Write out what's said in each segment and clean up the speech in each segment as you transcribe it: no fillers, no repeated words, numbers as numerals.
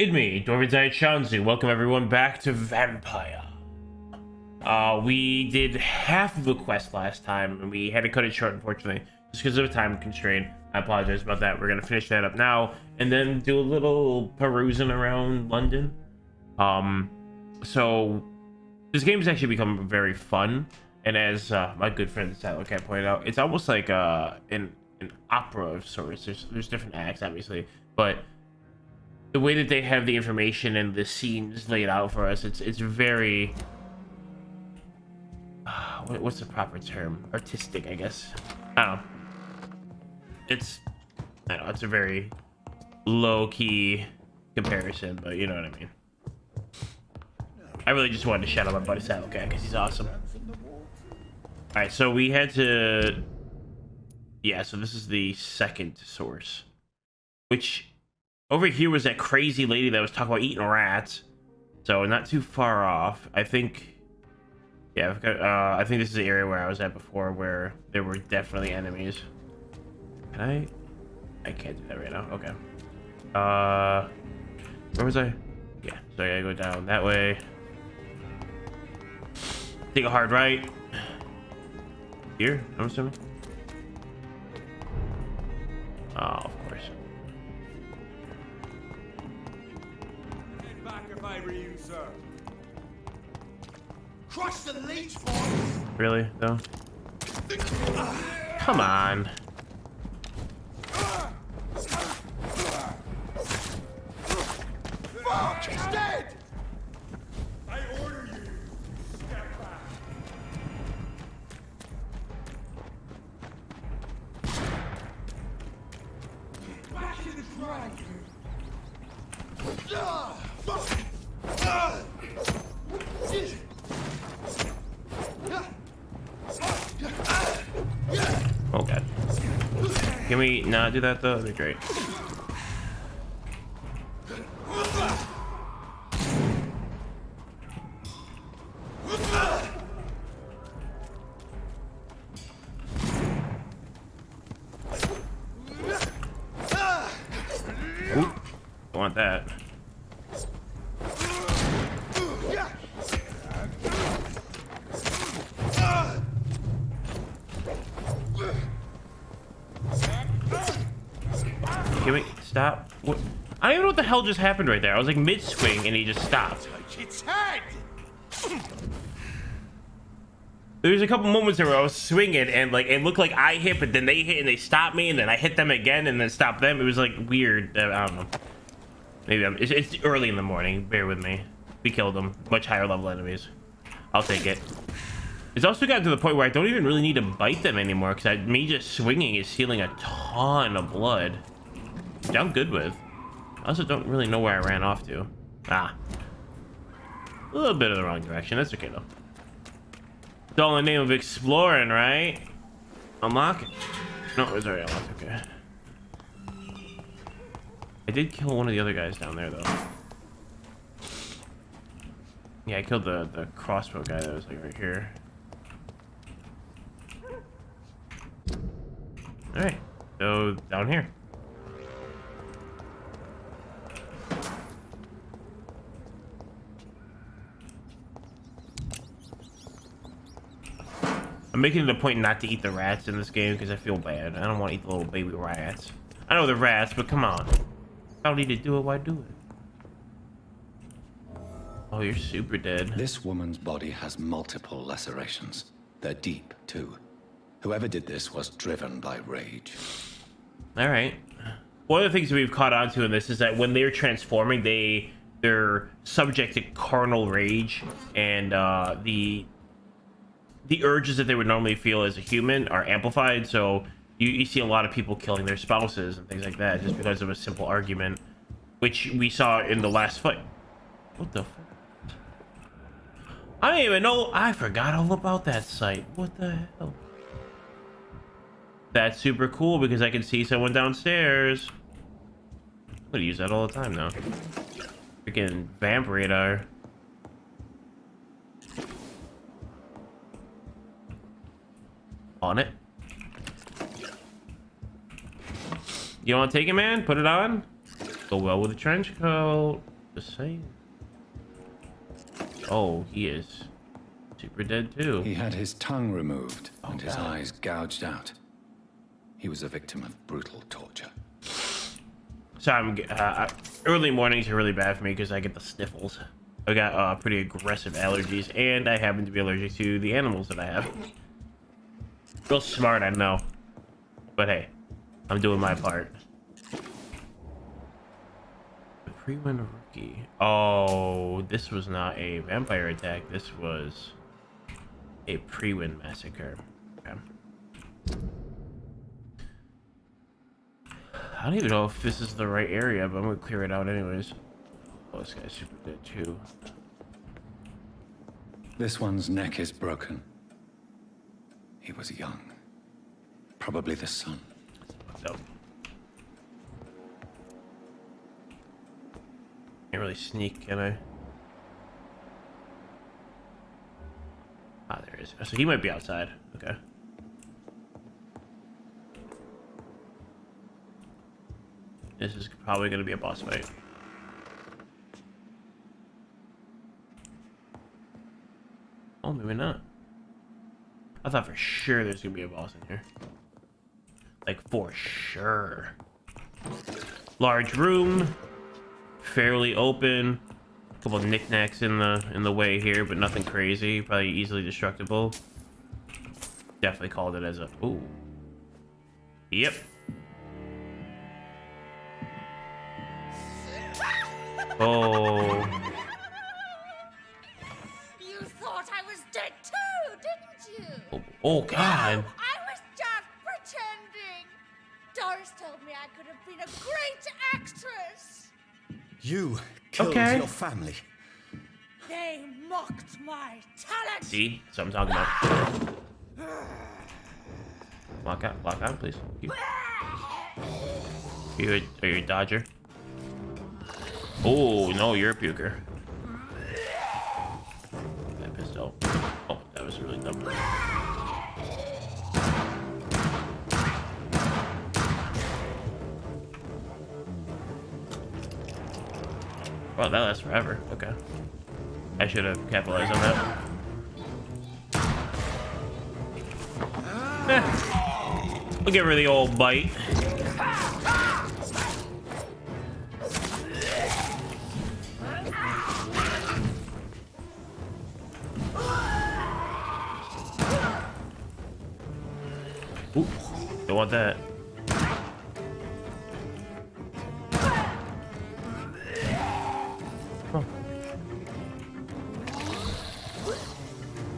It's me, Dwarvian Shanzu. Welcome everyone back to Vampyr. We did half of the quest last time, and we had to cut it short, unfortunately, just because of a time constraint. I apologize about that. We're gonna finish that up now, and then do a little perusing around London. So this game's actually become very fun, and as my good friend tKnowThisWasHardmode pointed out, it's almost like an opera of sorts. There's different acts, obviously, but the way that they have the information and the scenes laid out for us, it's very what's the proper term? Artistic, I guess. I don't know. I know it's a very low-key comparison, but you know what I mean. I really just wanted to shout out my buddy tKnowThisWasHardmode because he's awesome. All right, so we had to, yeah. So this is the second source, which over here was that crazy lady that was talking about eating rats. So not too far off. I think, yeah, I think this is the area where I was at before, where there were definitely enemies. Can I can't do that right now. Okay. Where was I? Yeah, so I gotta go down that way. Take a hard right. Here, I'm assuming. Oh, of course. Head back if I were you, sir. Crush the leech, boys! Really, though? Come on. Fuck, he's dead! I order you, step back. Back to the dragon. Oh god. Can we not do that though? That'd be great. Ooh, I want that. Can we stop? What? I don't even know what the hell just happened right there. I was like mid-swing and he just stopped. Its head! There was a couple moments there where I was swinging and like it looked like I hit, but then they hit and they stopped me, and then I hit them again and then stopped them. It was like weird. I don't know. Maybe it's early in the morning. Bear with me. We killed them. Much higher level enemies. I'll take it. It's also gotten to the point where I don't even really need to bite them anymore, because me just swinging is healing a ton of blood, which I'm good with. I also don't really know where I ran off to. Ah. A little bit of the wrong direction. That's okay, though. It's all in the name of exploring, right? Unlock it. No, it's already unlocked. Okay. I did kill one of the other guys down there, though. Yeah, I killed the crossbow guy that was like right here. All right, so down here. I'm making it a point not to eat the rats in this game because I feel bad. I don't want to eat the little baby rats. I know the rats, but come on. I don't need to do it. Why do it? Oh, you're super dead. This woman's body has multiple lacerations. They're deep, too. Whoever did this was driven by rage. All right. One of the things we've caught on to in this is that when they're transforming, they're subject to carnal rage, and the urges that they would normally feel as a human are amplified. So you see a lot of people killing their spouses and things like that just because of a simple argument, which we saw in the last fight. What the fuck? I didn't even know. I forgot all about that site. What the hell? That's super cool because I can see someone downstairs. I'm gonna use that all the time now. Freaking vamp radar. On it. You don't want to take it, man? Put it on. Go well with the trench coat. Just saying. Oh, he is super dead too. He had his tongue removed and his God. eyes gouged out. He was a victim of brutal torture. So early mornings are really bad for me because I get the sniffles. I got pretty aggressive allergies, and I happen to be allergic to the animals that I have. Real smart, I know. But hey, I'm doing my part. The pre-win rookie. Oh, this was not a vampire attack. This was a pre-win massacre. Okay. I don't even know if this is the right area, but I'm gonna clear it out anyways. Oh, this guy's super dead too. This one's neck is broken. He was young. Probably the son. So. Can't really sneak, can I? Ah, there he is. So he might be outside. Okay. This is probably going to be a boss fight. Oh, maybe not. I thought for sure there's going to be a boss in here. Like, for sure. Large room. Fairly open. A couple of knickknacks in the way here, but nothing crazy. Probably easily destructible. Definitely called it as a... Ooh. Yep. Oh. You thought I was dead too, didn't you? Oh, God. I was just pretending. Doris told me I could have been a great actress. You killed your family. They mocked my talent. See? That's what I'm talking about. Lock out, please. Are you a dodger? Oh, no, you're a puker. That pistol. Oh, that was really dumb. Well, that lasts forever. Okay. I should have capitalized on that. We'll give her the old bite. Ooh, don't want that. Oh.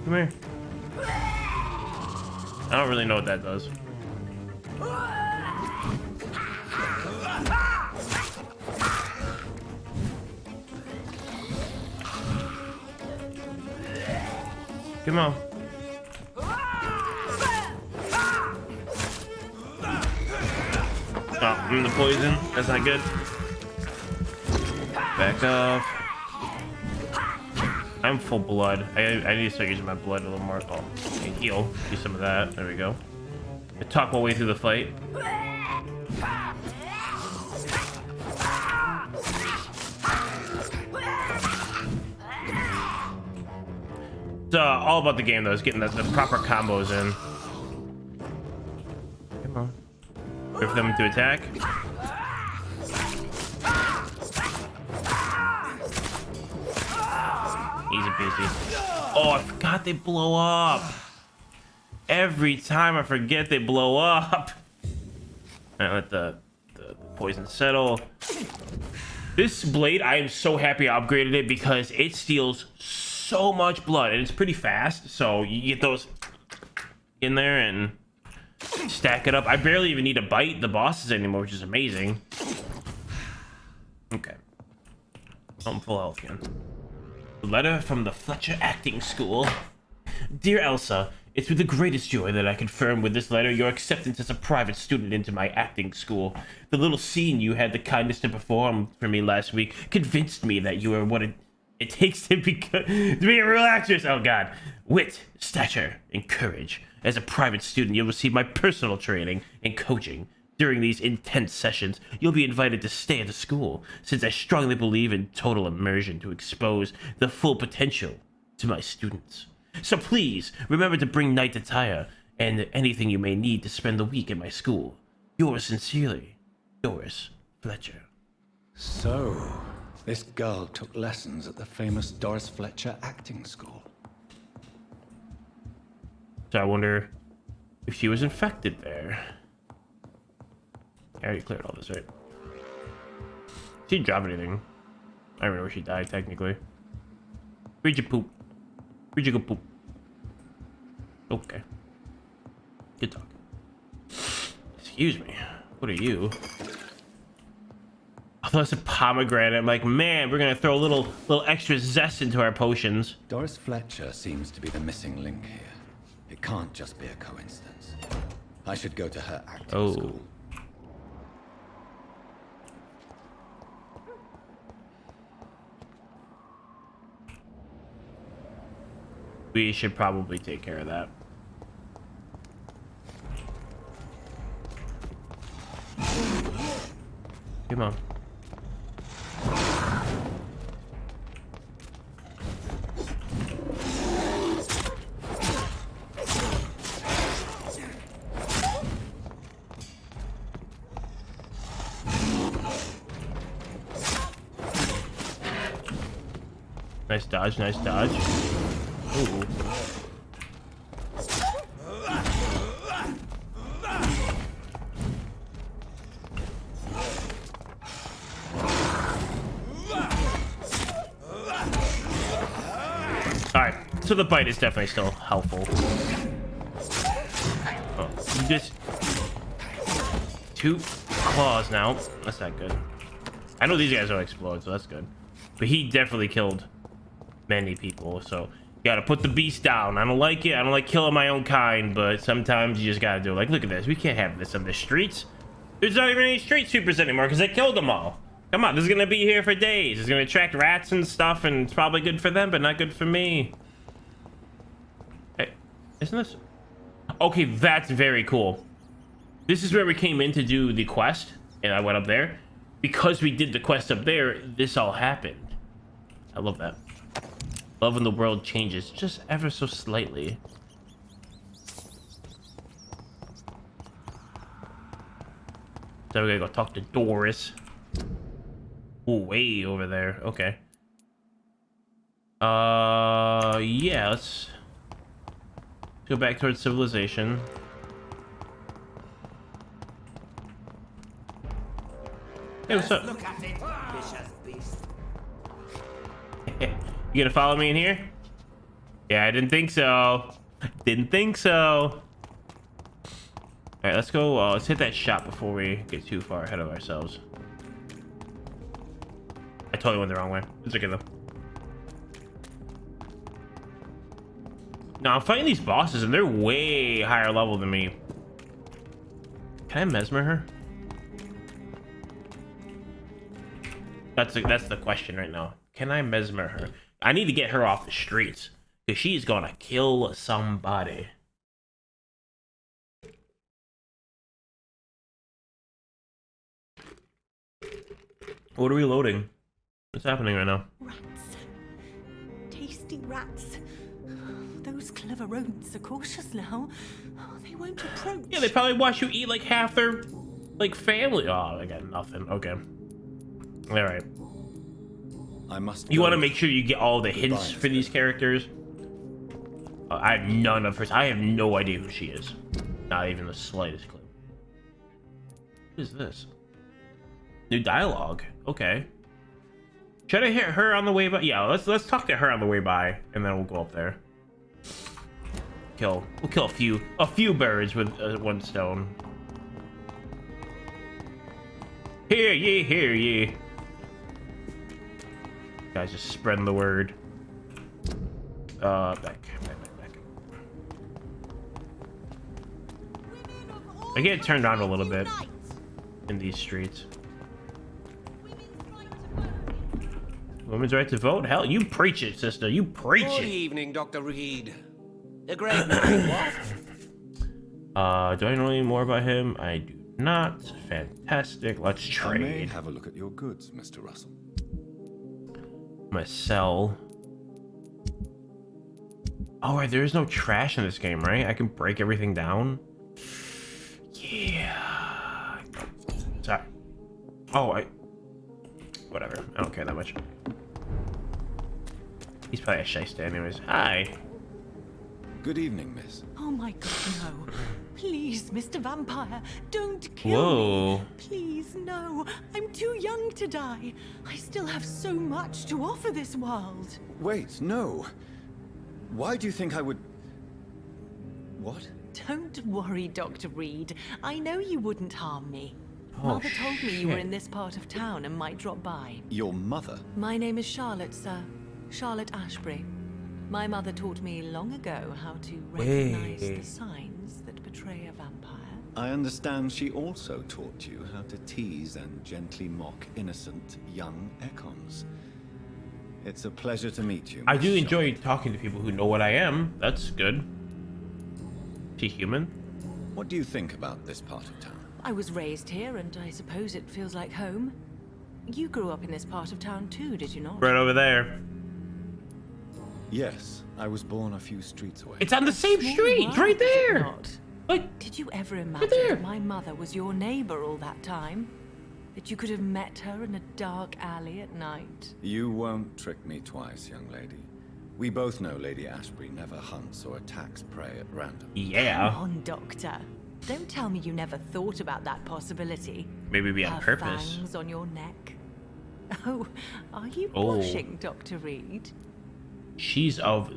Come here. I don't really know what that does. Come on. Oh, I'm the poison. That's not good. Back up. I'm full blood. I need to start using my blood a little more. Oh, and heal. Do some of that. There we go. I talk my way through the fight. It's all about the game though. It's getting the proper combos in. Come on. Wait for them to attack. Easy peasy. Oh, I forgot they blow up. Every time I forget they blow up. Alright, let the poison settle. This blade, I am so happy I upgraded it because it steals so much blood and it's pretty fast. So you get those in there and stack it up. I barely even need to bite the bosses anymore, which is amazing. Okay. I'm full health again. Letter from the Fletcher Acting School. Dear Elsa, it's with the greatest joy that I confirm with this letter your acceptance as a private student into my acting school. The little scene you had the kindness to perform for me last week convinced me that you are what it takes to be a real actress. Oh God. Wit, stature, and courage. As a private student, you'll receive my personal training and coaching. During these intense sessions, you'll be invited to stay at the school, since I strongly believe in total immersion to expose the full potential to my students. So please, remember to bring night attire and anything you may need to spend the week at my school. Yours sincerely, Doris Fletcher. So, this girl took lessons at the famous Doris Fletcher acting school. So I wonder if she was infected there. I already cleared all this, right? She didn't drop anything. I don't know where she died, technically. Read your poop. Read your poop. Okay. Good talk. Excuse me. What are you? I thought it's a pomegranate. I'm like, man, we're gonna throw a little extra zest into our potions. Doris Fletcher seems to be the missing link here. It can't just be a coincidence. I should go to her acting school. We should probably take care of that. Come on. Nice dodge, nice dodge. Ooh. Alright, so the bite is definitely still helpful. Oh, you just... 2 claws now. That's not good. I know these guys don't explode, so that's good. But he definitely killed many people, so... You gotta put the beast down. I don't like it. I don't like killing my own kind, but sometimes you just gotta do it. Like, look at this. We can't have this on the streets. There's not even any street sweepers anymore because they killed them all. Come on, this is gonna be here for days. It's gonna attract rats and stuff, and it's probably good for them, but not good for me. Hey, isn't this... Okay, that's very cool. This is where we came in to do the quest, and I went up there. Because we did the quest up there, this all happened. I love that. Love when the world changes just ever so slightly. So we're gonna go talk to Doris. Ooh, way over there. Okay. Yeah, let's go back towards civilization. Hey, what's up? Look at it, vicious beast. You gonna follow me in here? Yeah, I didn't think so. Didn't think so. Alright, let's go. Let's hit that shop before we get too far ahead of ourselves. I totally went the wrong way. It's okay though. Now I'm fighting these bosses and they're way higher level than me. Can I mesmer her? That's the question right now. Can I mesmer her? I need to get her off the streets because she's gonna kill somebody. What are we loading? What's happening right now? Rats. Tasty rats. Those clever rodents are cautious now. Oh, they won't approach. Yeah, they probably watch you eat like half their like family. Oh, I got nothing. Okay. All right. I must. You want to make sure you get all the hints for these characters. I have none of hers. I have no idea who she is. Not even the slightest clue. What is this? New dialogue. Okay. Should I hit her on the way by? Yeah, let's talk to her on the way by, and then we'll go up there. We'll kill a few birds with one stone. Hear ye, hear ye. Guys, just spreading the word. Back. I get turned on a little bit in these streets. Women's right to vote? Hell, you preach it, sister. You preach Good it. evening, Dr. Reid. A great man, what? Do I know any more about him? I do not. Fantastic. Let's I may trade. have a look at your goods, Mr. Russell. I'm gonna sell. Oh, right, there is no trash in this game, right? I can break everything down. Yeah. Sorry. Oh, whatever. I don't care that much. He's probably a shyster anyways. Hi. Good evening, miss. Oh my god, no. Please, Mr. Vampire, don't kill Whoa. me. Please, no. I'm too young to die. I still have so much to offer this world. Wait, no. Why do you think I would... What? Don't worry, Dr. Reid. I know you wouldn't harm me. Oh, Mother told me you were shit. in this part of town and might drop by. Your mother? My name is Charlotte, sir. Charlotte Ashbury. My mother taught me long ago how to recognize the signs that betray a vampire. I understand she also taught you how to tease and gently mock innocent young Ekons. It's a pleasure to meet you. I Miss do Charlotte. enjoy talking to people who know what I am. That's good. Is he human? What do you think about this part of town? I was raised here, and I suppose it feels like home. You grew up in this part of town too, did you not? Right over there. Yes, I was born a few streets away. It's on the same Small street, world, right is it there. not? Like, Did you ever imagine there. that my mother was your neighbor all that time? That you could have met her in a dark alley at night? You won't trick me twice, young lady. We both know Lady Ashbury never hunts or attacks prey at random. yeah. Come on, Doctor. Don't tell me you never thought about that possibility. Maybe be on Her purpose. fangs on your neck. Oh, are you Oh. blushing, Dr. Reid? She's of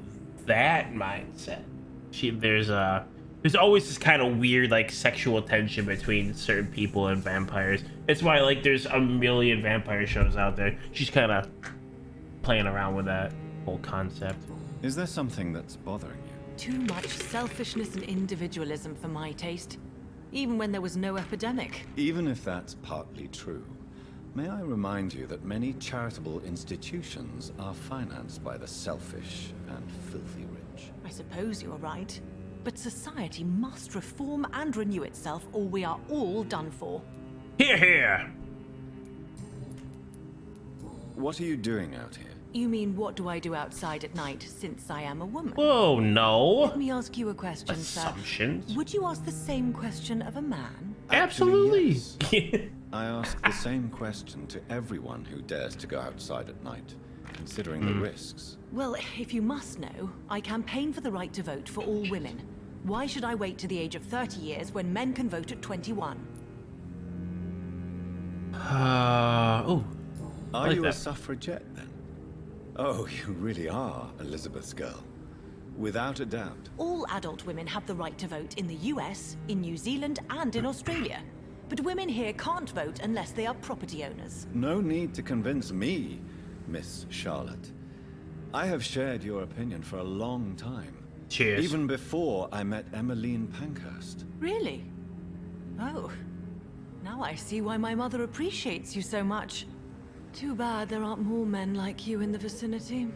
that mindset. There's always this kind of weird like sexual tension between certain people and vampires. It's why like there's a million vampire shows out there. She's kind of playing around with that whole concept. Is there something that's bothering you? Too much selfishness and individualism for my taste. Even when there was no epidemic. Even if that's partly true, may I remind you that many charitable institutions are financed by the selfish and filthy rich. I suppose you're right. But society must reform and renew itself, or we are all done for. Here, here. What are you doing out here? You mean, what do I do outside at night, since I am a woman? Whoa, no. Let me ask you a question, Assumptions. sir. Would you ask the same question of a man? Absolutely. Actually, I ask the same question to everyone who dares to go outside at night, considering the risks. Well, if you must know, I campaign for the right to vote for all women. Why should I wait to the age of 30 years when men can vote at 21? Oh. Are like you a that. suffragette then? Oh, you really are Elizabeth's girl. Without a doubt. All adult women have the right to vote in the US, in New Zealand, and in Australia. But women here can't vote unless they are property owners. No need to convince me, Miss Charlotte. I have shared your opinion for a long time. Cheers. Even before I met Emmeline Pankhurst. Really? Oh. Now I see why my mother appreciates you so much. Too bad there aren't more men like you in the vicinity.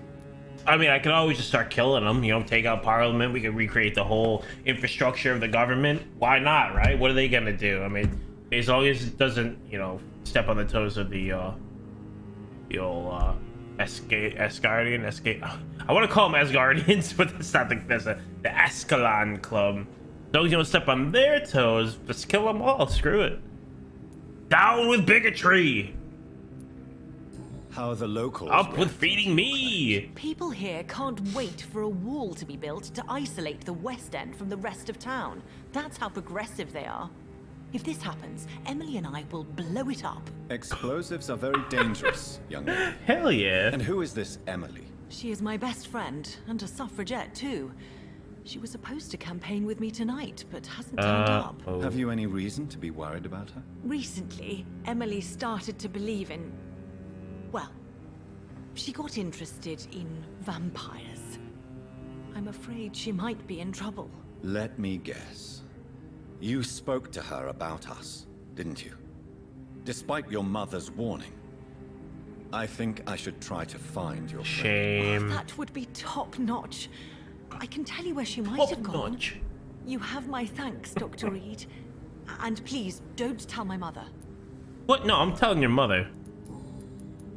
I mean, I could always just start killing them, you know, take out Parliament. We could recreate the whole infrastructure of the government. Why not, right? What are they gonna do? I mean, as long as it doesn't, you know, step on the toes of the old Asgardian. I want to call them Asgardians, but that's not the Ascalon Club. As long as you don't step on their toes, just kill them all. Screw it. Down with bigotry. How are the locals? Up with reacting? feeding me. People here can't wait for a wall to be built to isolate the West End from the rest of town. That's how progressive they are. If this happens, Emily and I will blow it up. Explosives are very dangerous, young lady. Hell yeah. And who is this Emily? She is my best friend, and a suffragette too. She was supposed to campaign with me tonight, but hasn't turned up. Oh. Have you any reason to be worried about her? Recently, Emily started to believe in... well, she got interested in vampires. I'm afraid she might be in trouble. Let me guess. You spoke to her about us, didn't you? Despite your mother's warning. I think I should try to find your friend. Shame. That would be top-notch. I can tell you where she might have gone. Top-notch. You have my thanks, Dr. Reid. And please, don't tell my mother. What? No, I'm telling your mother.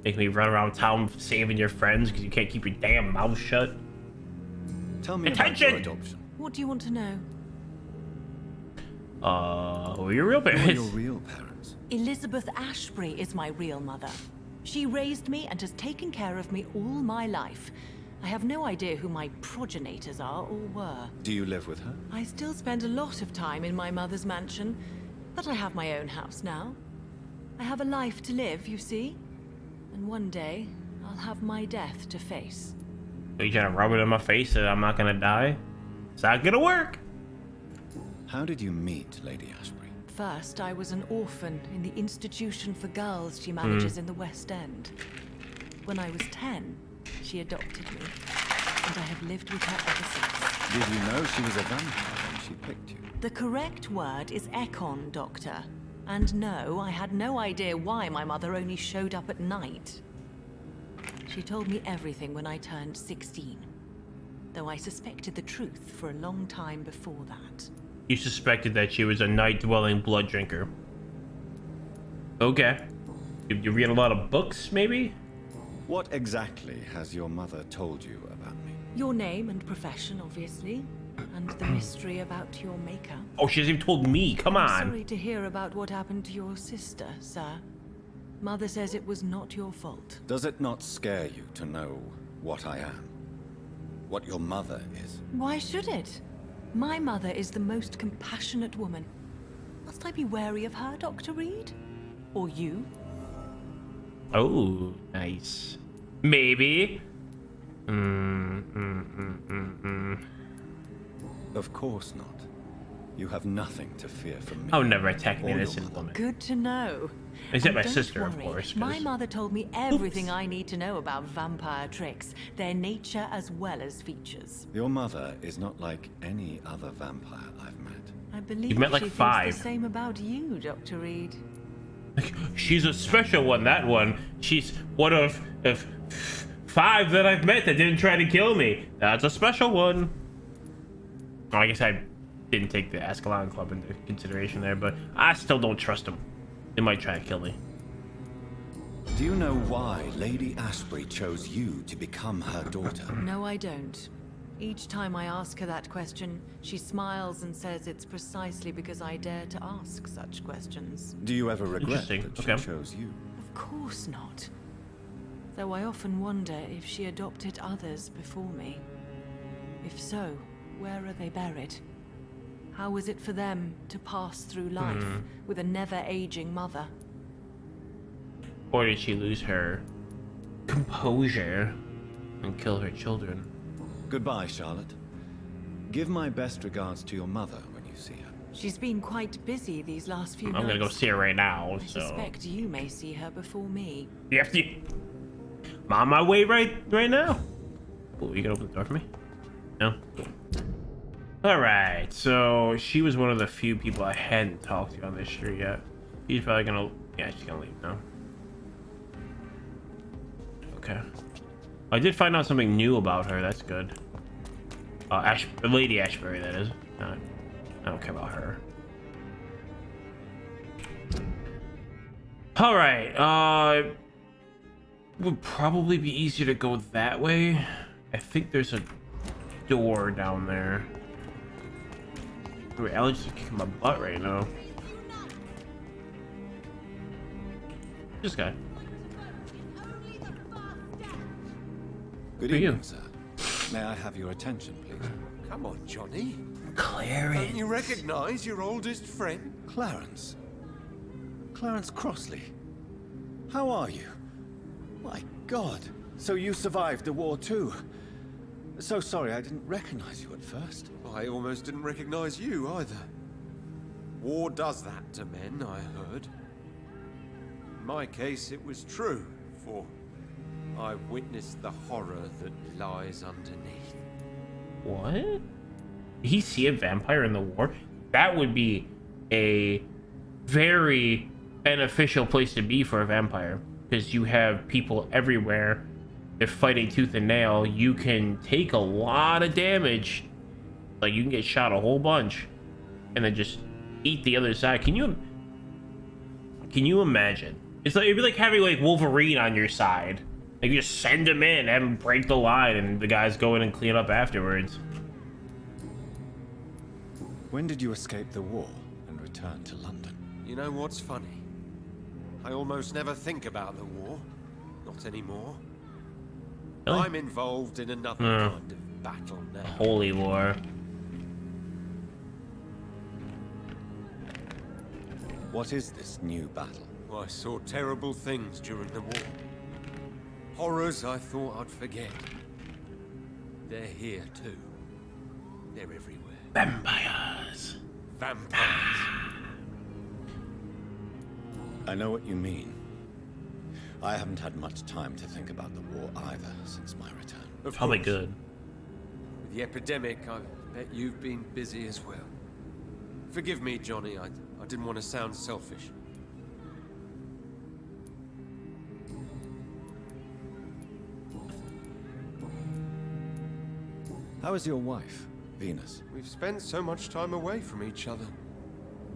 Make me run around town saving your friends because you can't keep your damn mouth shut. Tell me Attention! about your adoption. What do you want to know? Who are your real Who are parents? your real parents? Elizabeth Ashbury is my real mother. She raised me and has taken care of me all my life. I have no idea who my progenitors are or were. Do you live with her? I still spend a lot of time in my mother's mansion, but I have my own house now. I have a life to live, you see? And one day, I'll have my death to face. Are you trying to rub it in my face that I'm not gonna die? It's not gonna work. How did you meet Lady Ashbury? First, I was an orphan in the institution for girls she manages in the West End. When I was 10, she adopted me, and I have lived with her ever since. Did you know she was a vampire when she picked you? The correct word is Ekon, Doctor. And no, I had no idea why my mother only showed up at night. She told me everything when I turned 16, though I suspected the truth for a long time before that. You suspected that she was a night-dwelling blood drinker. Okay. You read a lot of books, maybe? What exactly has your mother told you about me? Your name and profession, obviously, and the mystery about your maker. Oh, she hasn't even told me. Come on. Sorry to hear about what happened to your sister, sir. Mother says it was not your fault. Does it not scare you to know what I am? What your mother is? Why should it? My mother is the most compassionate woman. Must I be wary of her, Dr. Reid? Or you? Oh, nice. Maybe. Of course not. You have nothing to fear from me. I'll never attack an or your innocent mother. woman. Good to know. Except my And don't sister, of worry, course. My 'cause- mother told me everything I need to know about vampire tricks, their nature as well as features. Your mother is not like any other vampire I've met. I believe met like she 5. thinks the same about you, Dr. Reid. She's a special one, that one. She's one of 5 that I've met that didn't try to kill me. That's a special one. Oh, I guess I didn't take the Ascalon Club into consideration there, but I still don't trust them. They might try to kill me. Do you know why Lady Ashbury chose you to become her daughter? No, I don't. Each time I ask her that question, she smiles and says it's precisely because I dare to ask such questions. Do you ever regret Interesting. that she Okay. chose you? Of course not. Though I often wonder if she adopted others before me. If so, where are they buried? How was it for them to pass through life with a never-aging mother? Or did she lose her composure and kill her children? Goodbye, Charlotte. Give my best regards to your mother when you see her. She's been quite busy these last few I'm months. gonna go see her right now, I so... suspect you may see her before me. You have to... I'm on my way right now. Oh, you can open the door for me? No? Cool. Alright, so she was one of the few people I hadn't talked to on this street yet. She's probably gonna... Yeah, she's gonna leave now. Okay. I did find out something new about her, that's good. Lady Ashbury, that is. I don't care about her. Alright, would probably be easier to go that way. I think there's a door down there. Wait, Alex is kicking my butt right now. This guy. Good Who are you? evening, sir. May I have your attention, please? Come on, Johnny. Clarence. Don't you recognize your oldest friend? Clarence. Clarence Crossley. How are you? My God. So you survived the war too. So sorry I didn't recognize you at first. I almost didn't recognize you either. War does that to men, I heard. In my case, it was true, for I witnessed the horror that lies underneath. What? Did he see a vampire in the war? That would be a very beneficial place to be for a vampire, because you have people everywhere. They're fighting tooth and nail. You can take a lot of damage. Like, you can get shot a whole bunch and then just eat the other side. Can you imagine? It's like, it'd be like having like Wolverine on your side. Like, you just send him in, have him break the line, and the guys go in and clean up afterwards. When did you escape the war and return to London? You know what's funny? I almost never think about the war. Not anymore. Really? I'm involved in another kind of battle now. Holy war. What is this new battle? I saw terrible things during the war. Horrors I thought I'd forget. They're here too. They're everywhere. Vampires. Vampires. I know what you mean. I haven't had much time to think about the war either since my return. Of Probably course. good. With the epidemic, I bet you've been busy as well. Forgive me, Johnny. I didn't want to sound selfish. How is your wife, Venus? We've spent so much time away from each other,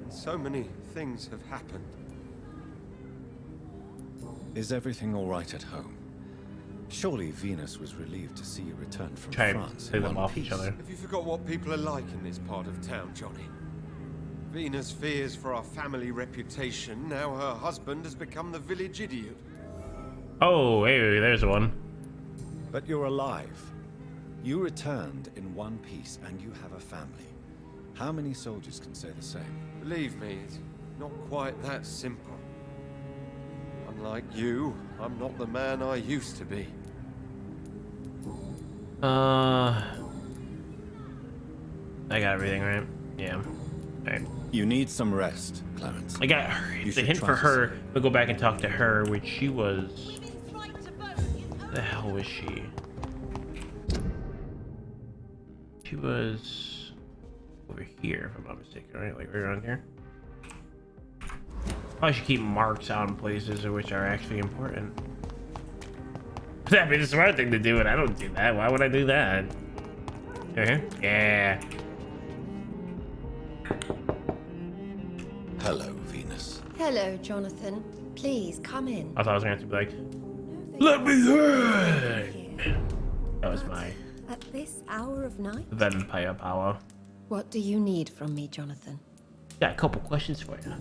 and so many things have happened. Is everything all right at home? Surely Venus was relieved to see you return from Try and France play in them one off piece. each other. Have you forgot what people are like in this part of town, Johnny? Venus fears for our family reputation. Now her husband has become the village idiot. Oh, hey, there's one. But you're alive. You returned in one piece and you have a family. How many soldiers can say the same? Believe me, it's not quite that simple. Unlike you, I'm not the man I used to be. I got everything right. Yeah. Alright. You need some rest, Clarence. I got her. You The should hint try for to her. sleep. We'll go back and talk to her, which she was. The hell was she? She was over here, if I'm not mistaken, right? Like right around here. I should keep marks on places which are actually important. That'd be the smart thing to do, and I don't do that. Why would I do that? Yeah. Hello, Venus. Hello, Jonathan. Please come in. I thought I was gonna have to be like, No, let me in. here. That was my At this hour of night? vampire power. What do you need from me, Jonathan? Got a couple questions for you.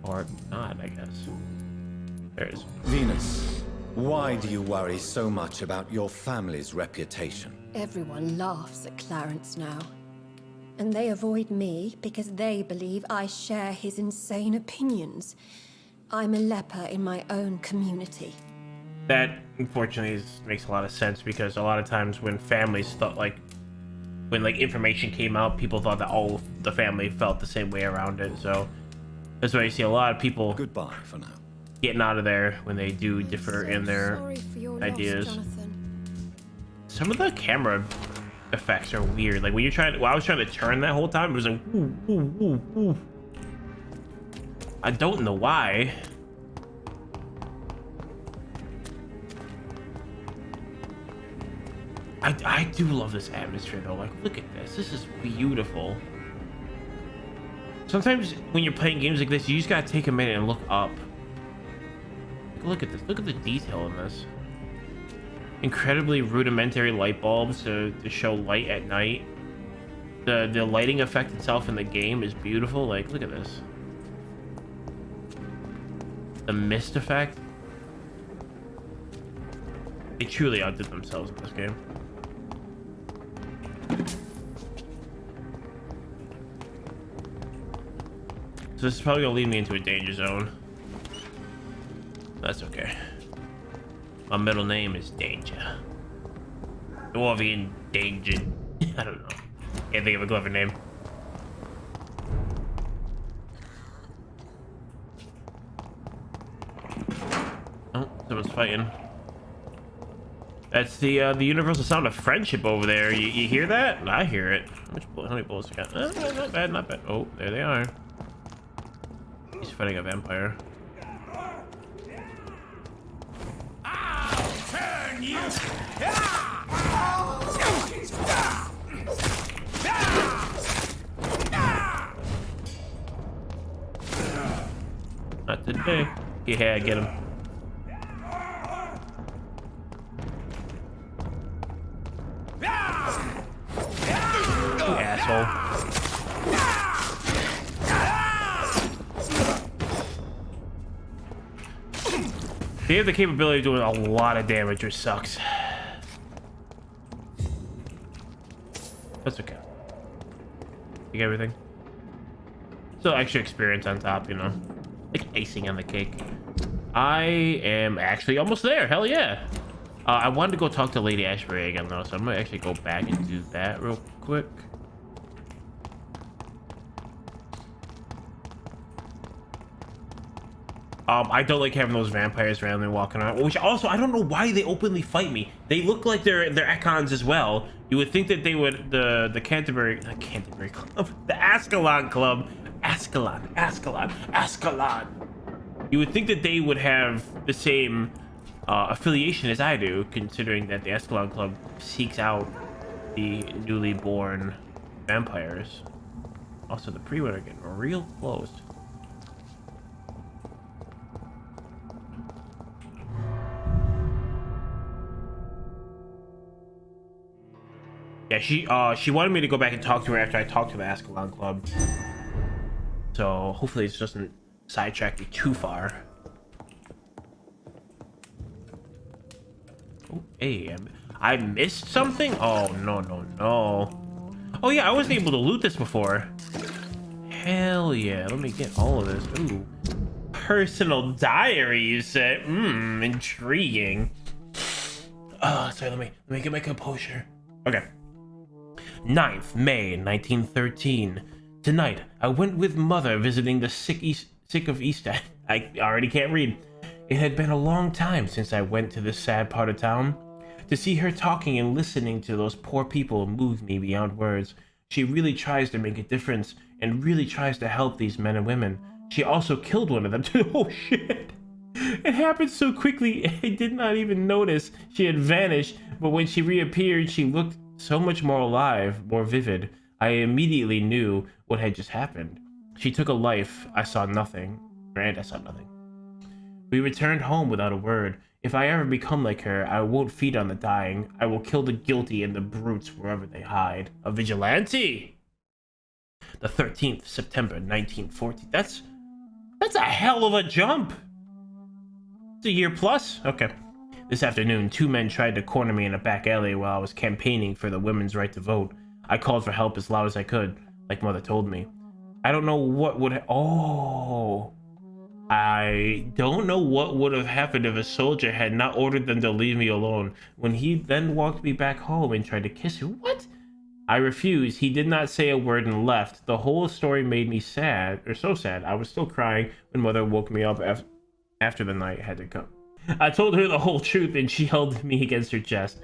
Or not, I guess. There it is. Venus, why do you worry so much about your family's reputation? Everyone laughs at Clarence now. And they avoid me because they believe I share his insane opinions. I'm a leper in my own community. That, unfortunately, makes a lot of sense because a lot of times when families thought, like, when, like, information came out, people thought that all the family felt the same way around it. So that's why you see a lot of people Goodbye for now. getting out of there when they do differ in their Sorry for your ideas. loss, Jonathan. Some of the camera effects are weird. Like when you're trying, I was trying to turn that whole time, it was like, woo, woo, woo, woo. I don't know why. I do love this atmosphere though. Like, look at this. This is beautiful. Sometimes when you're playing games like this, you just gotta take a minute and look up. Look at this. Look at the detail in this. Incredibly rudimentary light bulbs to show light at night. The lighting effect itself in the game is beautiful. Like, look at this. The mist effect. They truly outdid themselves in this game. So this is probably gonna lead me into a danger zone. That's okay. My middle name is Danger. Dwarvian Danger. I don't know. Can't think of a clever name. Oh, someone's fighting. That's the universal sound of friendship over there. You hear that? I hear it. How many bullets you got? Not bad, not bad. Oh, there they are. He's fighting a vampire. Turn you! Hey. Yeah, get him. You asshole. They have the capability of doing a lot of damage, which sucks. That's okay. You get everything? Still extra experience on top, you know? Like icing on the cake. I am actually almost there. Hell yeah. I wanted to go talk to Lady Ashbury again, though, so I'm gonna actually go back and do that real quick. I don't like having those vampires randomly walking around, which also, I don't know why they openly fight me. They look like they're Ekons as well. You would think that they would, the Canterbury Club, the Ascalon Club, Ascalon. You would think that they would have the same affiliation as I do, considering that the Ascalon Club seeks out the newly born vampires. Also, the pre-women are getting real close. Yeah, she wanted me to go back and talk to her after I talked to the Ascalon Club. So hopefully it doesn't sidetrack me too far. Oh, hey, I missed something? Oh, no. Oh yeah, I wasn't able to loot this before. Hell yeah, let me get all of this. Ooh. Personal diary, you said? Intriguing. Sorry, let me get my composure. Okay. 9th May 1913. Tonight, I went with Mother visiting the sick of East End. I already can't read. It had been a long time since I went to this sad part of town. To see her talking and listening to those poor people moved me beyond words. She really tries to make a difference and really tries to help these men and women. She also killed one of them too. Oh shit! It happened so quickly, I did not even notice she had vanished, but when she reappeared, she looked so much more alive, more vivid. I immediately knew what had just happened. She took a life. I saw nothing. And I saw nothing. We returned home without a word. If I ever become like her, I won't feed on the dying. I will kill the guilty and the brutes wherever they hide. A vigilante! The 13th September 1940. That's a hell of a jump! It's a year plus? Okay. This afternoon, 2 men tried to corner me in a back alley while I was campaigning for the women's right to vote. I called for help as loud as I could, like Mother told me. I don't know what would I don't know what would have happened if a soldier had not ordered them to leave me alone, when he then walked me back home and tried to kiss me. What? I refused. He did not say a word and left. The whole story made me sad, or so sad. I was still crying when Mother woke me up after the night had to come. I told her the whole truth and she held me against her chest.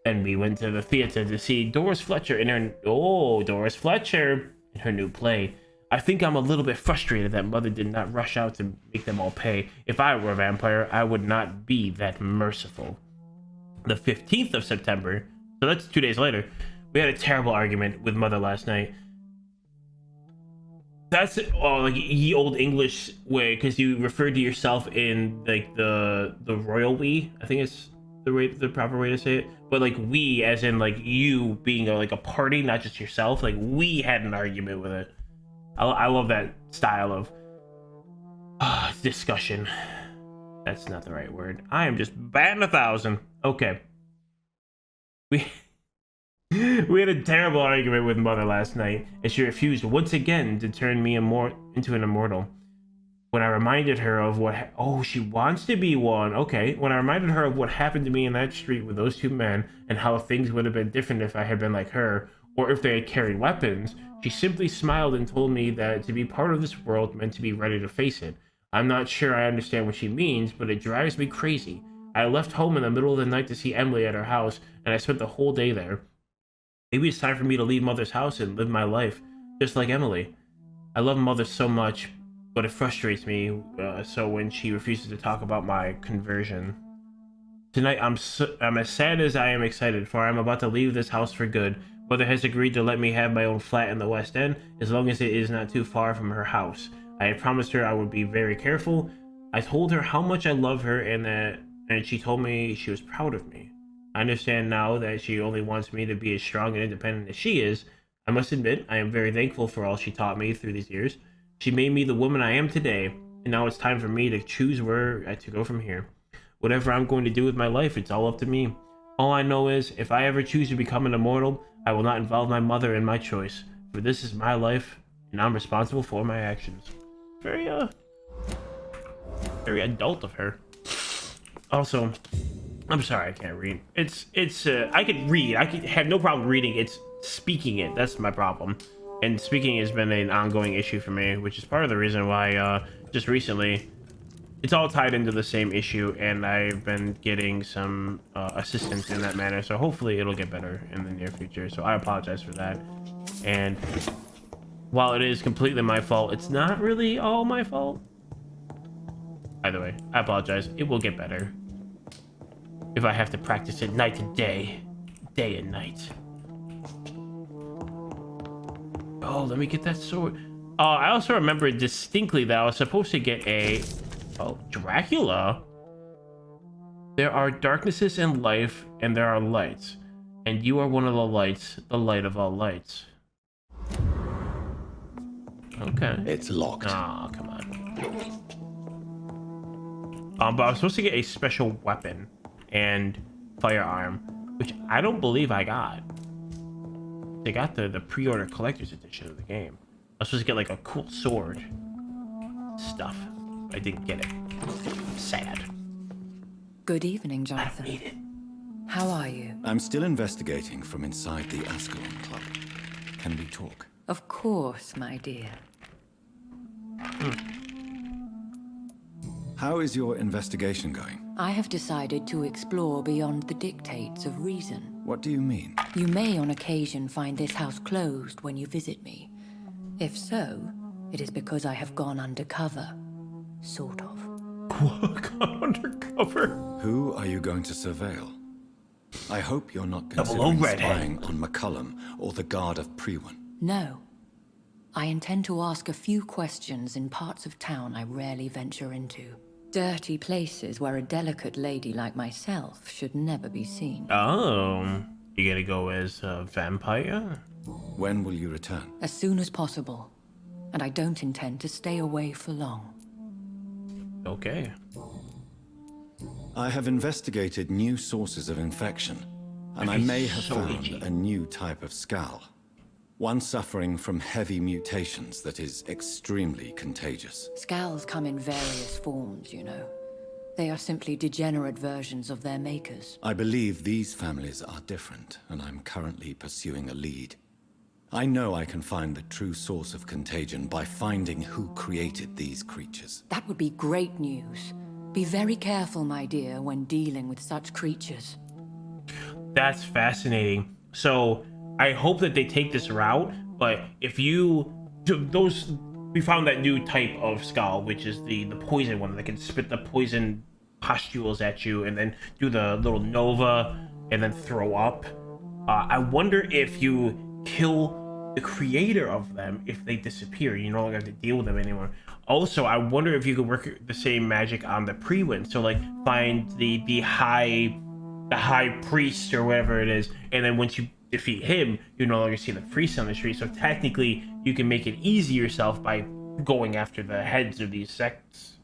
Then we went to the theater to see Doris Fletcher in her... Oh, Doris Fletcher in her new play. I think I'm a little bit frustrated that Mother did not rush out to make them all pay. If I were a vampire, I would not be that merciful. The 15th of September, so that's 2 days later, we had a terrible argument with Mother last night. That's like ye old English way, because you referred to yourself in like the royal we. I think it's the proper way to say it. But like we, as in like you being like a party, not just yourself. Like we had an argument with it. I love that style of discussion. That's not the right word. I am just batting 1,000. Okay. We had a terrible argument with Mother last night, and she refused once again to turn me into an immortal. When I reminded her of what... Oh, she wants to be one. Okay. When I reminded her of what happened to me in that street with those 2 men, and how things would have been different if I had been like her, or if they had carried weapons, she simply smiled and told me that to be part of this world meant to be ready to face it. I'm not sure I understand what she means, but it drives me crazy. I left home in the middle of the night to see Emily at her house, and I spent the whole day there. Maybe it's time for me to leave Mother's house and live my life, just like Emily. I love Mother so much, but it frustrates me, so when she refuses to talk about my conversion. Tonight, I'm as sad as I am excited, for I'm about to leave this house for good. Mother has agreed to let me have my own flat in the West End, as long as it is not too far from her house. I had promised her I would be very careful. I told her how much I love her and she told me she was proud of me. I understand now that she only wants me to be as strong and independent as she is. I must admit, I am very thankful for all she taught me through these years. She made me the woman I am today, and now it's time for me to choose where to go from here. Whatever I'm going to do with my life, it's all up to me. All I know is, if I ever choose to become an immortal, I will not involve my mother in my choice, for this is my life, and I'm responsible for my actions. Very adult of her. Also, I'm sorry I can't read. I could read. I could have no problem reading. It's speaking it. That's my problem. And speaking has been an ongoing issue for me, which is part of the reason why just recently it's all tied into the same issue, and I've been getting some assistance in that manner. So hopefully it'll get better in the near future. So I apologize for that. And while it is completely my fault, it's not really all my fault. Either way, I apologize. It will get better. If I have to practice it night and day and night. Oh, let me get that sword. I also remember distinctly that I was supposed to get a... Oh, Dracula? There are darknesses in life, and there are lights. And you are one of the lights, the light of all lights. Okay. It's locked. Oh, come on. But I was supposed to get a special weapon and firearm, which I don't believe I got. They got the pre-order collector's edition of the game. I was supposed to get like a cool sword stuff. I didn't get it. Sad. Good evening, Jonathan. I don't need it. How are you? I'm still investigating from inside the Ascalon Club. Can we talk? Of course, my dear. How is your investigation going? I have decided to explore beyond the dictates of reason. What do you mean? You may on occasion find this house closed when you visit me. If so, it is because I have gone undercover. Sort of. Gone undercover? Who are you going to surveil? I hope you're not Double considering redhead. spying on McCullum or the Guard of Priwen. No. I intend to ask a few questions in parts of town I rarely venture into. Dirty places where a delicate lady like myself should never be seen. Oh, you gonna go as a vampire? When will you return? As soon as possible. And I don't intend to stay away for long. Okay. I have investigated new sources of infection, and I may have found a new type of skull. One suffering from heavy mutations that is extremely contagious. Scowls come in various forms, you know. They are simply degenerate versions of their makers. I believe these families are different, and I'm currently pursuing a lead. I know I can find the true source of contagion by finding who created these creatures. That would be great news. Be very careful, my dear, when dealing with such creatures. That's fascinating. So I hope that they take this route, but if you we found that new type of skull, which is the poison one that can spit the poison pustules at you and then do the little nova and then throw up. I wonder if you kill the creator of them, if they disappear, you no longer have to deal with them anymore. Also, I wonder if you could work the same magic on the Priwen. So like find the high priest or whatever it is, and then once you defeat him, you no longer see the priest on the street. So technically, you can make it easy yourself by going after the heads of these sects.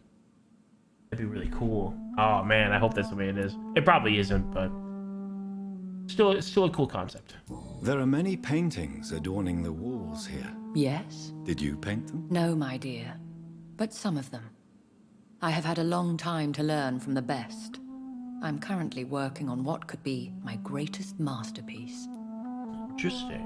That'd be really cool. Oh man, I hope that's the way it is. It probably isn't, but it's still a cool concept. There are many paintings adorning the walls here. Yes? Did you paint them? No, my dear. But some of them. I have had a long time to learn from the best. I'm currently working on what could be my greatest masterpiece. Interesting.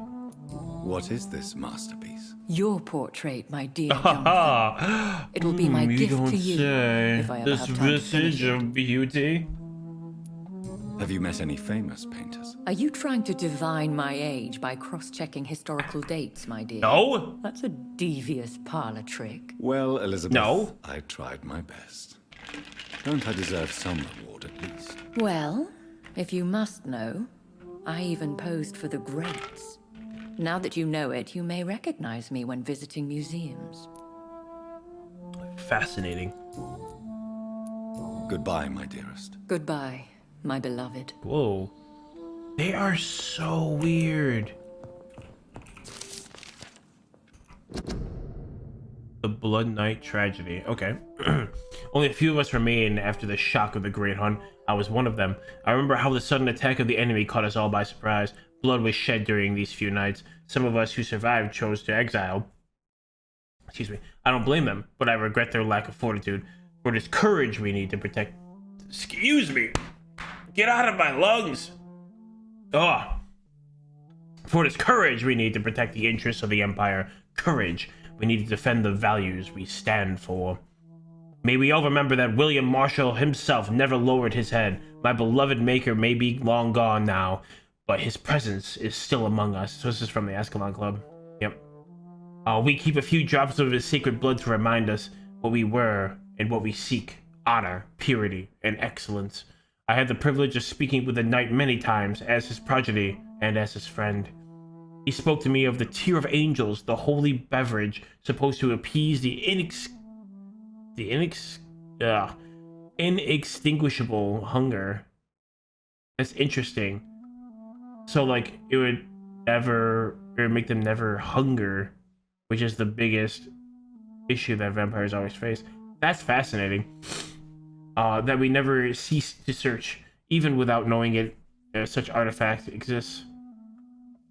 What is this masterpiece? Your portrait, my dear Jonathan. It will be my gift to you if I ever this have time to visage finish it. of beauty. Have you met any famous painters? Are you trying to divine my age by cross-checking historical dates, my dear? No. That's a devious parlor trick. Well, Elizabeth, No. I tried my best. Don't I deserve some reward at least? Well, if you must know, I even posed for the greats. Now that you know it, you may recognize me when visiting museums. Fascinating. Goodbye, my dearest. Goodbye, my beloved. Whoa. They are so weird. The Blood Night tragedy. Okay. Only a few of us remain after the shock of the Great Hunt. I was one of them. I remember how the sudden attack of the enemy caught us all by surprise. Blood was shed during these few nights. Some of us who survived chose to exile. Excuse me. I don't blame them, but I regret their lack of fortitude. For it is courage we need to protect. Excuse me. Get out of my lungs. Oh. For it is courage we need to protect the interests of the Empire. Courage. We need to defend the values we stand for. May we all remember that William Marshall himself never lowered his head. My beloved maker may be long gone now, but his presence is still among us. So this is from the Ascalon Club. Yep. We keep a few drops of his sacred blood to remind us what we were and what we seek. Honor, purity, and excellence. I had the privilege of speaking with the knight many times as his progeny and as his friend. He spoke to me of the tear of angels, the holy beverage supposed to appease the inextinguishable hunger. That's interesting. So like it would make them never hunger, which is the biggest issue that vampires always face. That's fascinating. That we never cease to search, even without knowing it. Such artifact exists.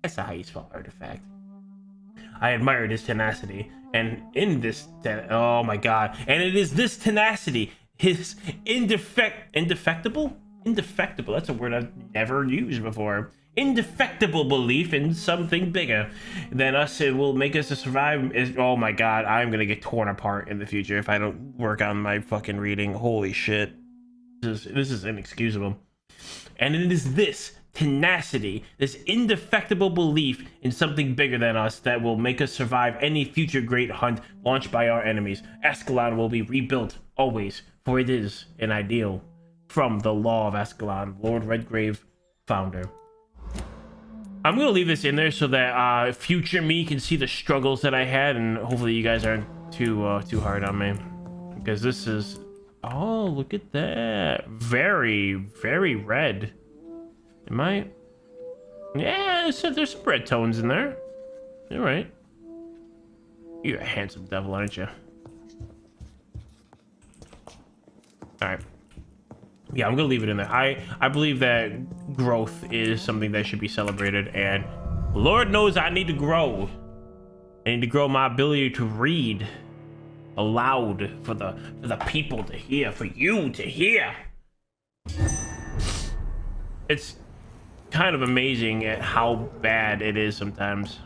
That's not how you spell artifact. I admired his tenacity, and in this, oh my god, and it is this tenacity, his indefectible, that's a word I've never used before. Indefectible belief in something bigger than us. It will make us to survive. Oh my god, I'm gonna get torn apart in the future if I don't work on my fucking reading. Holy shit, this is inexcusable. And it is this tenacity, this indefectible belief in something bigger than us that will make us survive any future great hunt launched by our enemies. Ascalon will be rebuilt always, for it is an ideal. From the Law of Ascalon, Lord Redgrave, founder. I'm gonna leave this in there so that future me can see the struggles that I had, and hopefully you guys aren't too hard on me, because this is, oh, look at that, very, very red. Am I? Yeah, there's some red tones in there. All right. You're a handsome devil, aren't you? All right. Yeah, I'm gonna leave it in there. I believe that growth is something that should be celebrated, and Lord knows I need to grow. I need to grow my ability to read aloud for the people to hear, for you to hear. It's kind of amazing at how bad it is sometimes.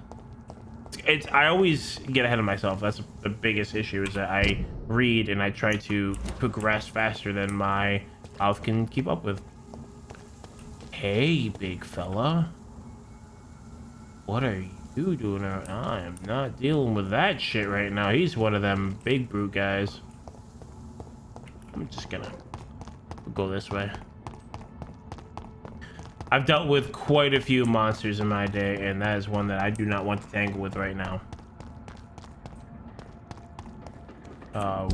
I always get ahead of myself. That's the biggest issue, is that I read and I try to progress faster than my mouth can keep up with. Hey, big fella. What are you doing? I am not dealing with that shit right now. He's one of them big brute guys. I'm just gonna go this way. I've dealt with quite a few monsters in my day, and that is one that I do not want to tangle with right now.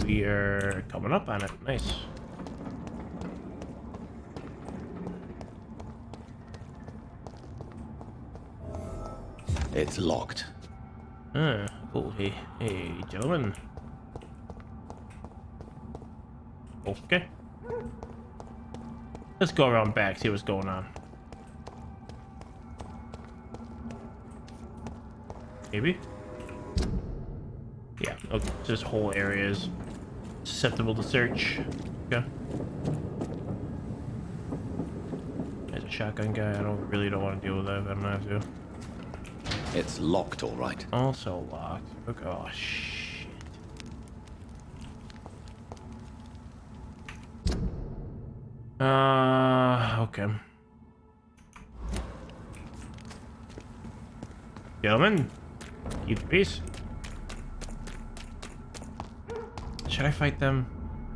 We are coming up on it. Nice. It's locked. Oh, hey, gentlemen. Okay. Let's go around back, see what's going on. Maybe? Yeah, okay, this whole area is susceptible to search. Okay. There's a shotgun guy. I really don't want to deal with that if I don't have to. It's locked, all right. Also locked. Okay. Oh, shit. Okay. Gentlemen, keep the peace. Should I fight them?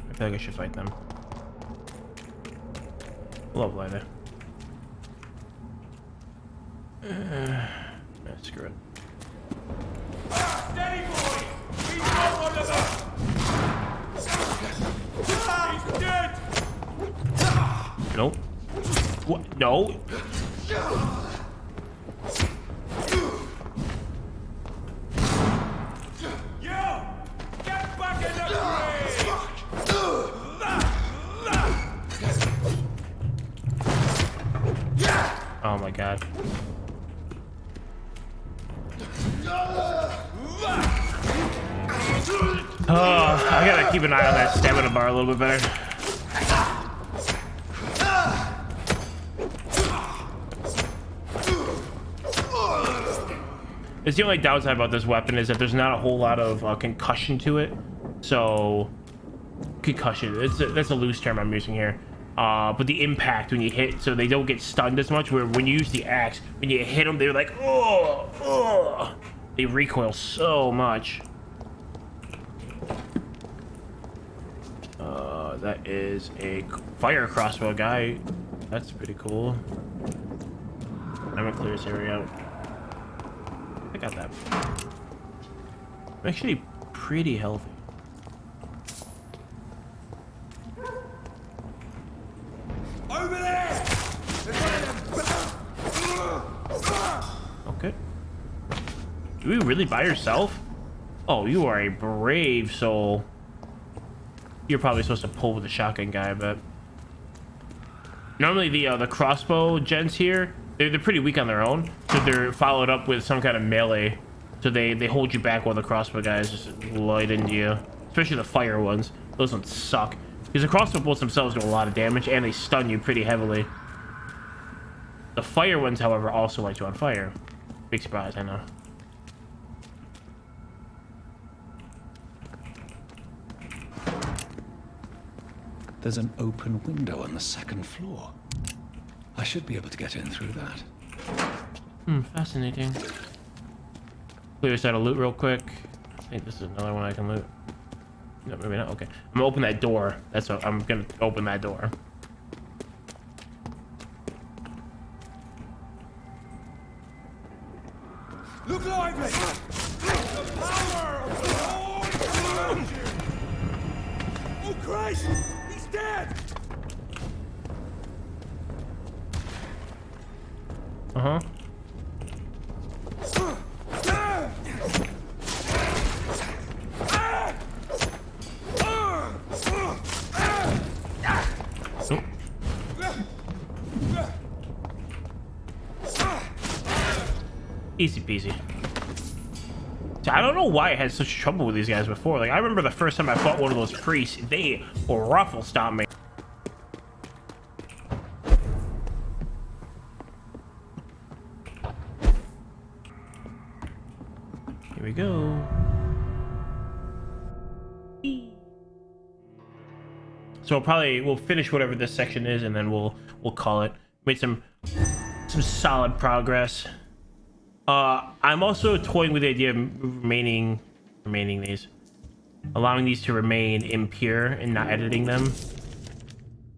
I feel like I should fight them. Love lighter. Screw it. Steady, boy! He's not one of them! He's dead! Nope. What? No. Oh my god. Oh, I gotta keep an eye on that stamina bar a little bit better. It's the only downside about this weapon is that there's not a whole lot of concussion to it. So, concussion, that's a loose term I'm using here. But the impact when you hit, so they don't get stunned as much, where when you use the axe, when you hit them, they're like, oh, they recoil so much. That is a fire crossbow guy. That's pretty cool. I'm gonna clear this area out. I got that. I'm actually pretty healthy. Over there! Okay. Do you really by yourself? Oh, you are a brave soul. You're probably supposed to pull with the shotgun guy, but normally the crossbow gents here, they're pretty weak on their own, so they're followed up with some kind of melee, so they hold you back while the crossbow guys just light into you, especially the fire ones. Those ones suck because the crossbow bolts themselves do a lot of damage and they stun you pretty heavily. The fire ones, however, also light you on fire. Big surprise, I know. There's an open window on the second floor. I should be able to get in through that. Fascinating. Clear this out of loot real quick. I think this is another one I can loot. No, maybe not. Okay. I'm gonna open that door. That's what I'm gonna open that door. Look lively! The power of the Lord! Oh Christ! He's dead! Uh-huh. Easy peasy. So I don't know why I had such trouble with these guys before. Like, I remember the first time I fought one of those priests, they ruffle stomped me. Here we go. So we'll finish whatever this section is, and then we'll call it. Made some solid progress. I'm also toying with the idea of remaining these, allowing these to remain impure and not editing them.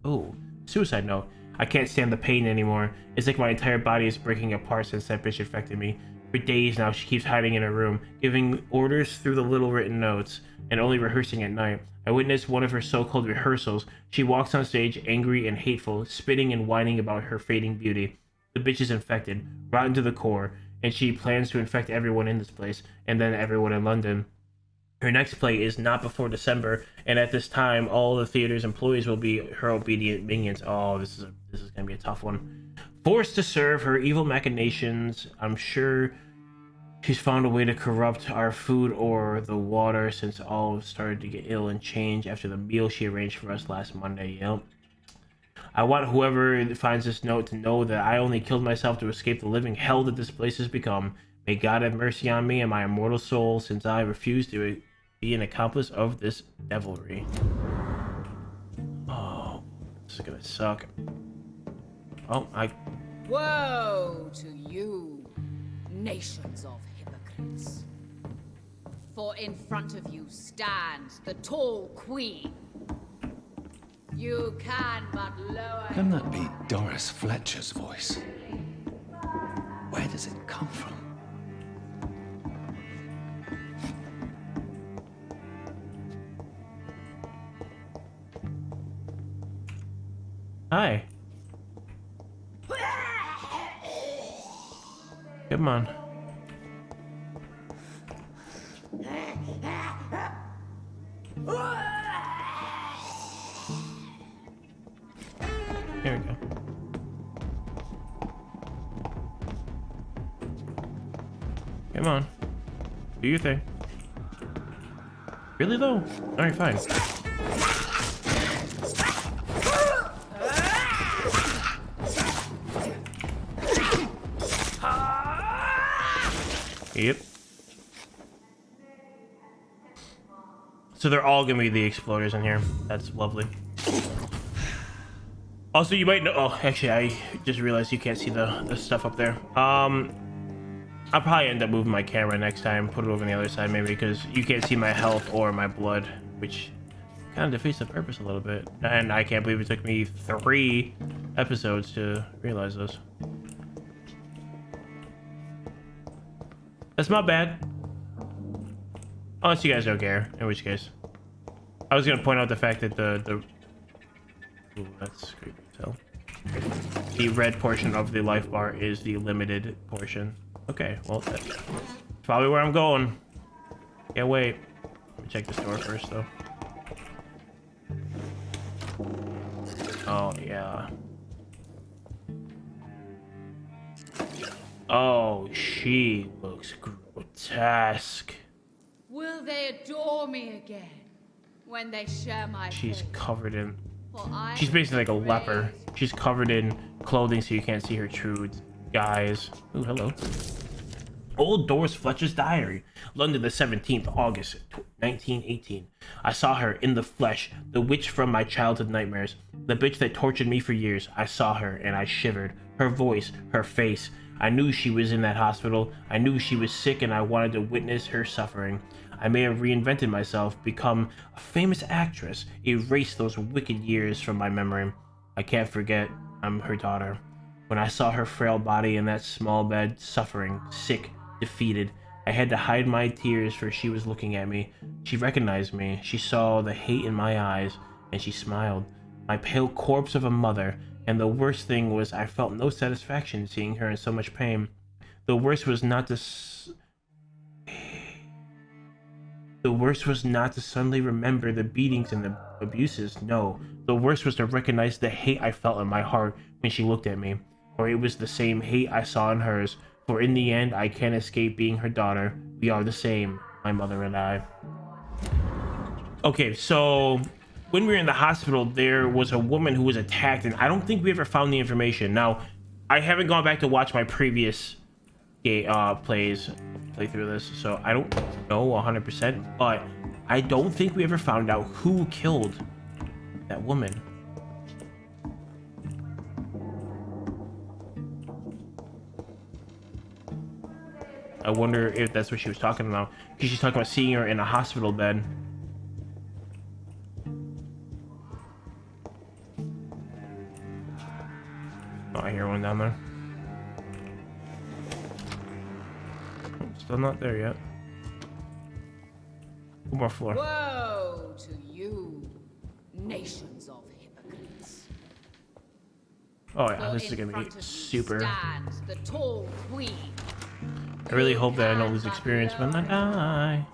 Oh, suicide note. I can't stand the pain anymore. It's like my entire body is breaking apart since that bitch infected me. For days now, she keeps hiding in her room, giving orders through the little written notes, and only rehearsing at night. I witnessed one of her so-called rehearsals. She walks on stage, angry and hateful, spitting and whining about her fading beauty. The bitch is infected, rotten to the core, and she plans to infect everyone in this place, and then everyone in London. Her next play is not before December, and at this time, all the theater's employees will be her obedient minions. Oh, this is gonna be a tough one. Forced to serve her evil machinations, I'm sure she's found a way to corrupt our food or the water, since all started to get ill and change after the meal she arranged for us last Monday. Yep. I want whoever finds this note to know that I only killed myself to escape the living hell that this place has become. May God have mercy on me and my immortal soul, since I refuse to be an accomplice of this devilry. Oh, this is gonna suck. Oh, Woe to you, nations of hypocrites. For in front of you stands the tall queen. You can but lower... Can that be Doris Fletcher's voice? Where does it come from? hi. Come on. There we go. Come on. Do your thing. Really though? Alright, fine. Yep. So they're all gonna be the exploders in here. That's lovely. Also, you might know. Oh, actually, I just realized you can't see the stuff up there. I'll probably end up moving my camera next time, put it over on the other side maybe, because you can't see my health or my blood, which kind of defeats the purpose a little bit. And I can't believe it took me 3 episodes to realize this. That's not bad. Unless you guys don't care, in which case. I was gonna point out the fact that the ooh, that's creepy as hell. The red portion of the life bar is the limited portion. Okay, well, that's probably where I'm going. Can't wait. Let me check this door first, though. Oh, yeah. Oh, she looks grotesque. Will they adore me again when they share my She's fate? covered in... For I She's basically like a raised- leper. She's covered in clothing so you can't see her true guise. Ooh, hello. Old Doris Fletcher's diary. London, the 17th August, 1918. I saw her in the flesh, the witch from my childhood nightmares. The bitch that tortured me for years. I saw her and I shivered. Her voice, her face. I knew she was in that hospital. I knew she was sick and I wanted to witness her suffering. I may have reinvented myself, become a famous actress, erase those wicked years from my memory. I can't forget I'm her daughter. When I saw her frail body in that small bed, suffering, sick, defeated, I had to hide my tears for she was looking at me. She recognized me. She saw the hate in my eyes, and she smiled. My pale corpse of a mother, and the worst thing was I felt no satisfaction seeing her in so much pain. The worst was not to suddenly remember the beatings and the abuses. No, the worst was to recognize the hate I felt in my heart when she looked at me. Or it was the same hate I saw in hers. For in the end, I can't escape being her daughter. We are the same, my mother and I. Okay, so when we were in the hospital, there was a woman who was attacked, and I don't think we ever found the information. Now, I haven't gone back to watch my previous play through this, so I don't know 100%, but I don't think we ever found out who killed that woman. I wonder if that's what she was talking about, because she's talking about seeing her in a hospital bed. Oh, I hear one down there. Still not there yet. One more floor. Woe to you, nations of hypocrites. Oh yeah, For this is in gonna be front of you super. stands the tall queen. I really hope that I don't lose experience when I die.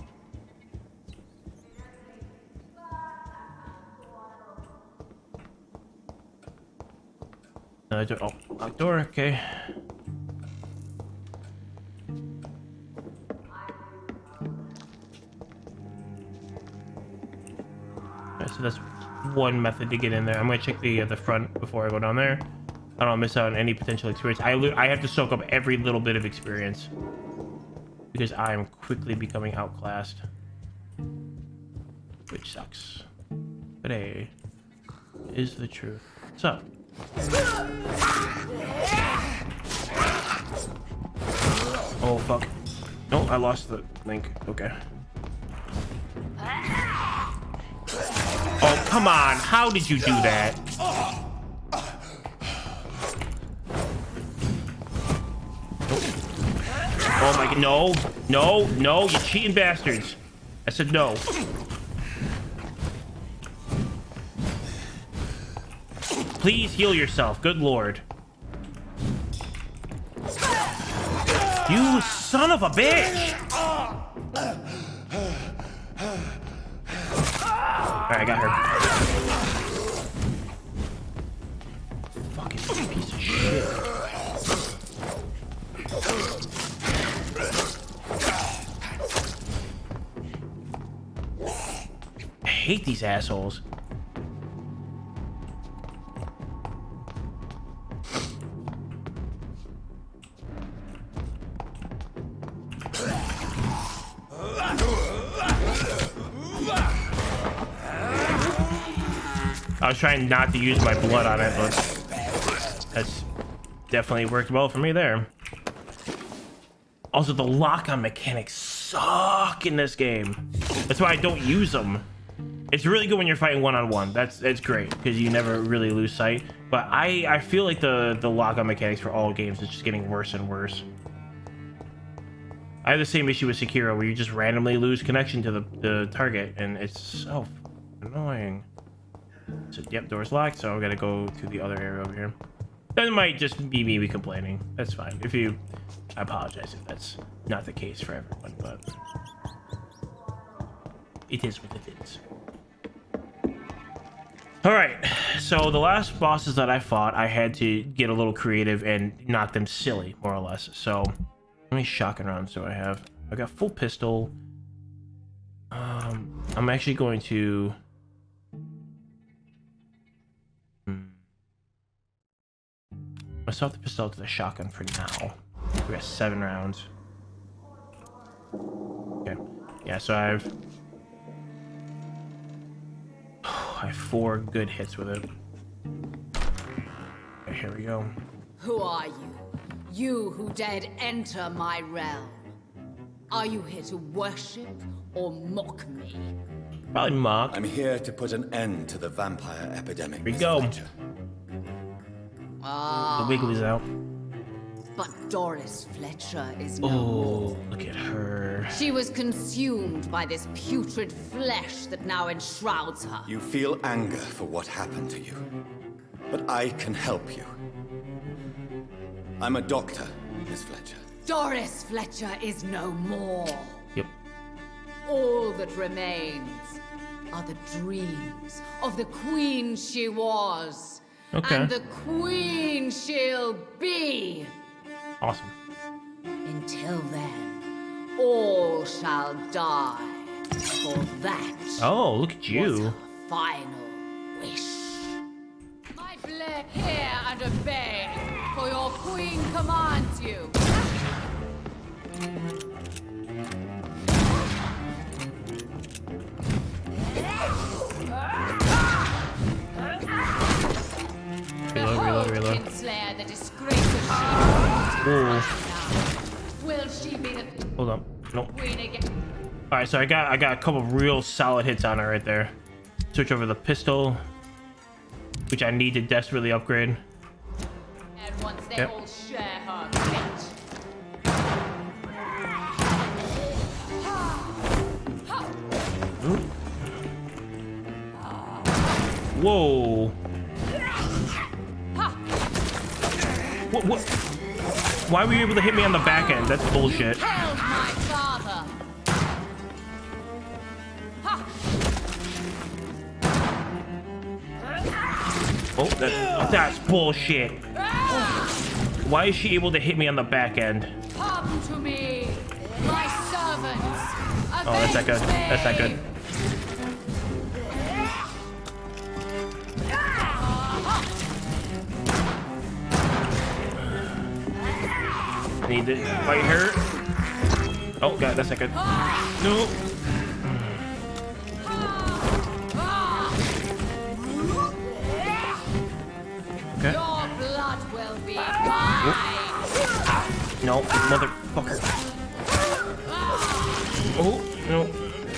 Another door. Oh, locked door. Okay. Alright, so that's one method to get in there. I'm gonna check the front before I go down there. I don't miss out on any potential experience. I have to soak up every little bit of experience because I am quickly becoming outclassed, which sucks. But hey, is the truth. What's up? Oh fuck! No, I lost the link. Okay. Oh come on! How did you do that? Oh my god, no, no, no, you cheating bastards. I said no. Please heal yourself, good lord. You son of a bitch! Alright, I got her. Fucking piece of shit. I hate these assholes. I was trying not to use my blood on it, but that's definitely worked well for me there. Also, the lock-on mechanics suck in this game. That's why I don't use them. It's really good when you're fighting one-on-one. It's great because you never really lose sight. But I feel like the lock-on mechanics for all games is just getting worse and worse. I have the same issue with Sekiro where you just randomly lose connection to the target, and it's so annoying. So, yep, door's locked, so I gotta go to the other area over here. That might just be me complaining. That's fine. I apologize if that's not the case for everyone, but it is what it is. Alright, so the last bosses that I fought, I had to get a little creative and knock them silly, more or less. So, how many shotgun rounds do I have? I got full pistol. I'm actually going to... I swap the pistol to the shotgun for now. We got 7 rounds. Okay. Yeah, so I have 4 good hits with it. Okay, here we go. Who are you? You who dared enter my realm. Are you here to worship or mock me? Probably mock. I'm here to put an end to the vampire epidemic. Here we go. Fletcher. Ah. The Wiggly's out. But Doris Fletcher is no Oh, more. look at her. She was consumed by this putrid flesh that now enshrouds her. You feel anger for what happened to you, but I can help you. I'm a doctor, Miss Fletcher. Doris Fletcher is no more. Yep. All that remains are the dreams of the queen she was. Okay. And the queen she'll be. Awesome. Until then, all shall die. For that Oh, look at was you. her final wish. My blade, hear and obey, for your queen commands you. Reload. Slayer, the disgrace of Ooh. Will she be the Hold up. Nope. queen again? Alright, so I got a couple real solid hits on her right there. Switch over the pistol, which I need to desperately upgrade. And once they Yep. all share her fate. Whoa. What? Why were you able to hit me on the back end? That's bullshit. Held my father. Oh, that's bullshit. Why is she able to hit me on the back end? Come to me, my servants. Oh, that's not good. That's not good. Need to fight her. Oh god, that's not good. No. Okay. Your blood will be mine. No, motherfucker. Oh, no.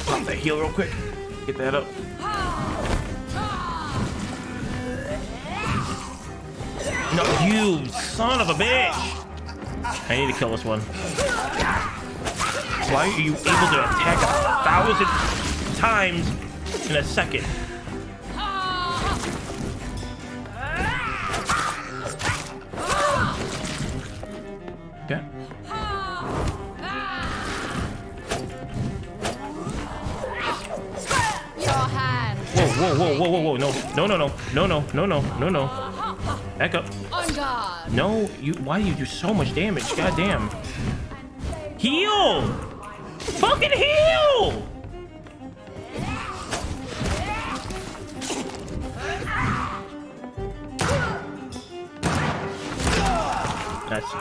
Pop that heal real quick. Get that up. No, you son of a bitch! I need to kill this one. Why are you able to attack 1,000 times in a second? Okay. whoa, whoa, whoa, whoa, whoa, no, no, no, no, no, no, no, no, no, no. Back up. On guard. No, why do you do so much damage? God damn. Heal! Fucking heal! That's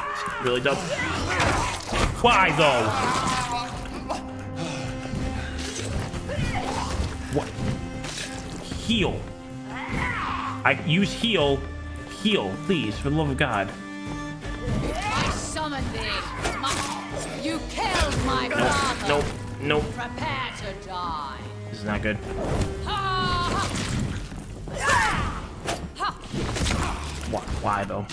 really dumb. Why though? What? Heal. I use heal. Heal, please, for the love of God. I summoned thee. You killed my father. Nope. Nope. Prepare to die. This is not good. Why though?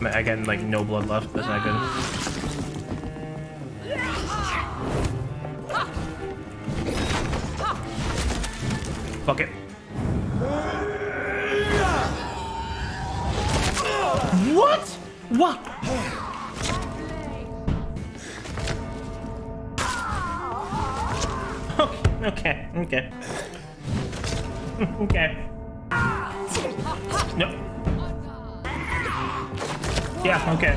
Again, like no blood left. That's not good. Fuck it. What? What? Okay. Okay. Okay. No. Yeah, okay.